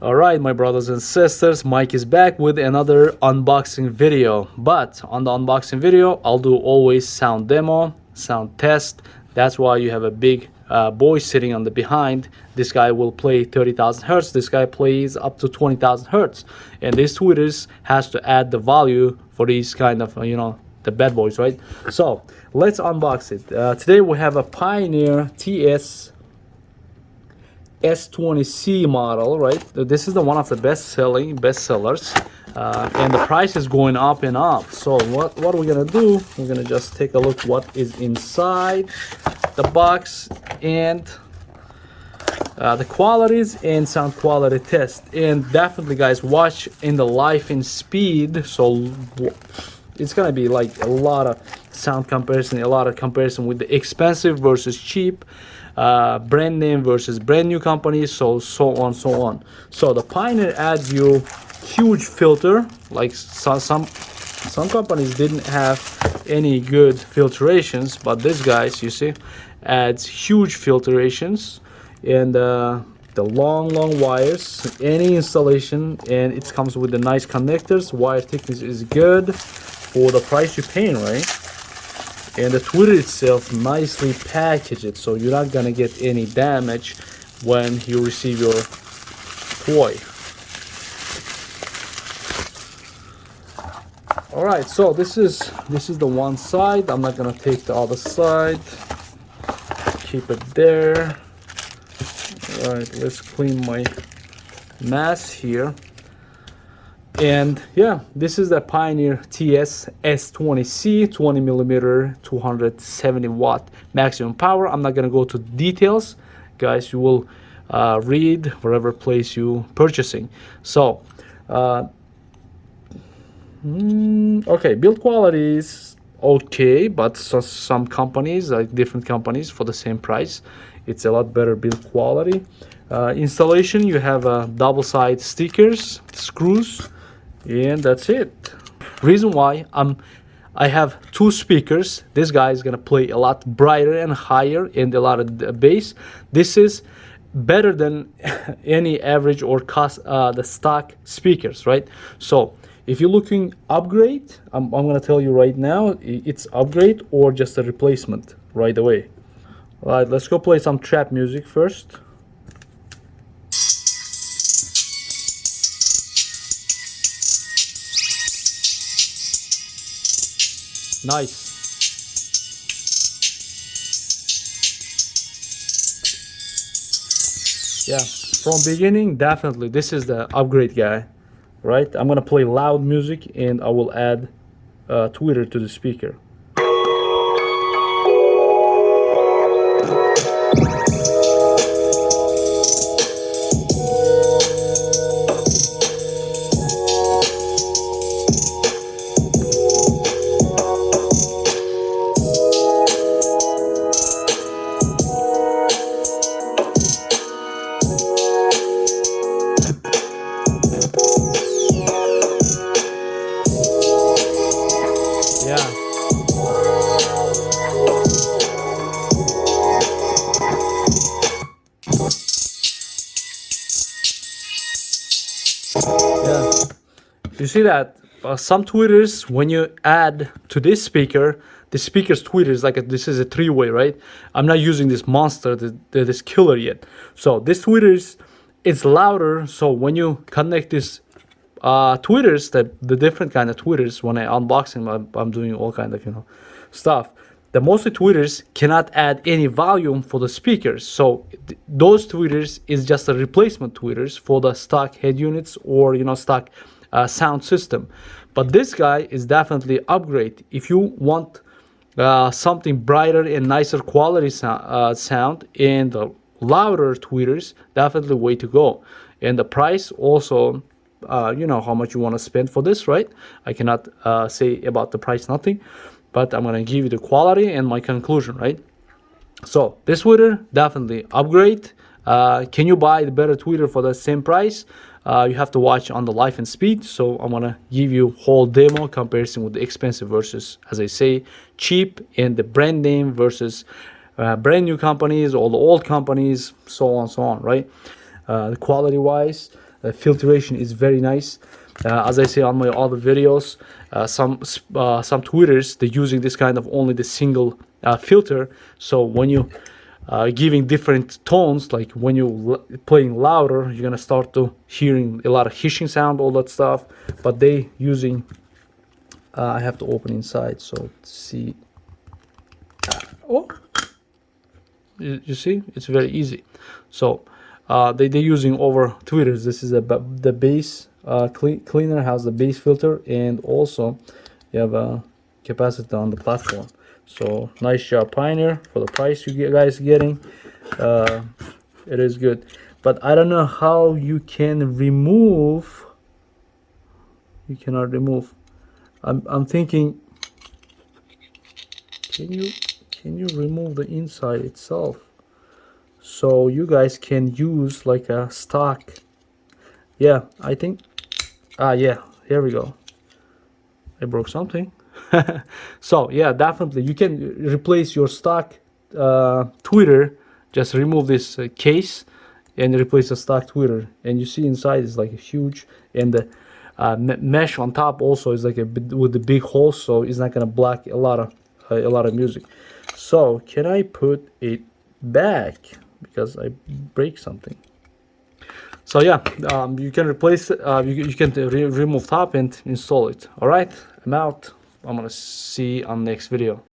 Alright, my brothers and sisters, Mike is back with another unboxing video. But on the unboxing video, I'll do always sound demo, sound test. That's why you have a big boy sitting on the behind. This guy will play 30,000 hertz. This guy plays up to 20,000 hertz. And these tweeters has to add the value for these kind of, the bad boys, right? So let's unbox it. Today we have a PIONEER TS-S20C model, right? This is the one of the best sellers, and the price is going up and up. So what are we gonna do? We're gonna just take a look what is inside the box and the qualities and sound quality test. And definitely, guys, watch in the life and speed. So it's gonna be like a lot of sound comparison, a lot of comparison with the expensive versus cheap, brand name versus brand new companies, so on. So the PIONEER adds you huge filter, like some companies didn't have any good filtrations, but this guys, you see, adds huge filtrations and the long wires, any installation, and it comes with the nice connectors. Wire thickness is good for the price you're paying, right? And the tweeter itself nicely packaged, so you're not gonna get any damage when you receive your toy. All right, so this is the one side. I'm not gonna take the other side. Keep it there. All right, let's clean my mess here. And yeah, this is the PIONEER TS-S20C, 20mm, 270 watt maximum power. I'm not gonna go to details, guys. You will read wherever place you purchasing. So okay, build quality is okay, but some companies, like different companies, for the same price, it's a lot better build quality. Installation, you have double side stickers, screws, and that's it. Reason why I have two speakers. This guy is gonna play a lot brighter and higher and a lot of bass. This is better than any average or cost the stock speakers, right? So if you're looking upgrade, I'm gonna tell you right now, it's upgrade or just a replacement right away. All right, let's go play some trap music first. Nice. Yeah, from beginning, definitely this is the upgrade guy, right? I'm gonna play loud music and I will add tweeter to the speaker. Yeah, you see that some tweeters, when you add to this speaker, the speaker's tweeter is like this is a three-way, right? I'm not using this monster, this killer yet. So this tweeters, it's louder. So when you connect this tweeters, the different kind of tweeters, when I unbox them, I'm doing all kind of stuff. The most tweeters cannot add any volume for the speakers, so those tweeters is just a replacement tweeters for the stock head units or stock sound system. But this guy is definitely upgrade if you want something brighter and nicer quality sound and louder tweeters. Definitely way to go. And the price also, how much you want to spend for this, right? I cannot say about the price nothing, but I'm gonna give you the quality and my conclusion, right? So this tweeter, definitely upgrade. Can you buy the better tweeter for the same price? You have to watch on the life and speed. So I'm gonna give you whole demo comparison with the expensive versus, as I say, cheap, and the brand name versus brand new companies or the old companies, so on, right? Quality wise, filtration is very nice. As I say on my other videos, some tweeters, they're using this kind of only the single filter. So when you giving different tones, like when you playing louder, you're gonna start to hearing a lot of hissing sound, all that stuff. But they using I have to open inside, so let's see. Oh, you see, it's very easy. So they're using over tweeters. This is the bass cleaner, has the bass filter, and also you have a capacitor on the platform. So nice job, Pioneer, for the price you guys getting. It is good, but I don't know how you can remove. You cannot remove. I'm thinking, can you remove the inside itself, so you guys can use like a stock? Yeah, I think. Yeah, here we go. I broke something. So yeah, definitely you can replace your stock tweeter. Just remove this case and replace the stock tweeter, and you see inside is like a huge, and the mesh on top also is like with the big holes, so it's not gonna block a lot of music. So can I put it back because I break something? So yeah, you can replace you can remove top and install it. All right, I'm out. I'm gonna see you on the next video.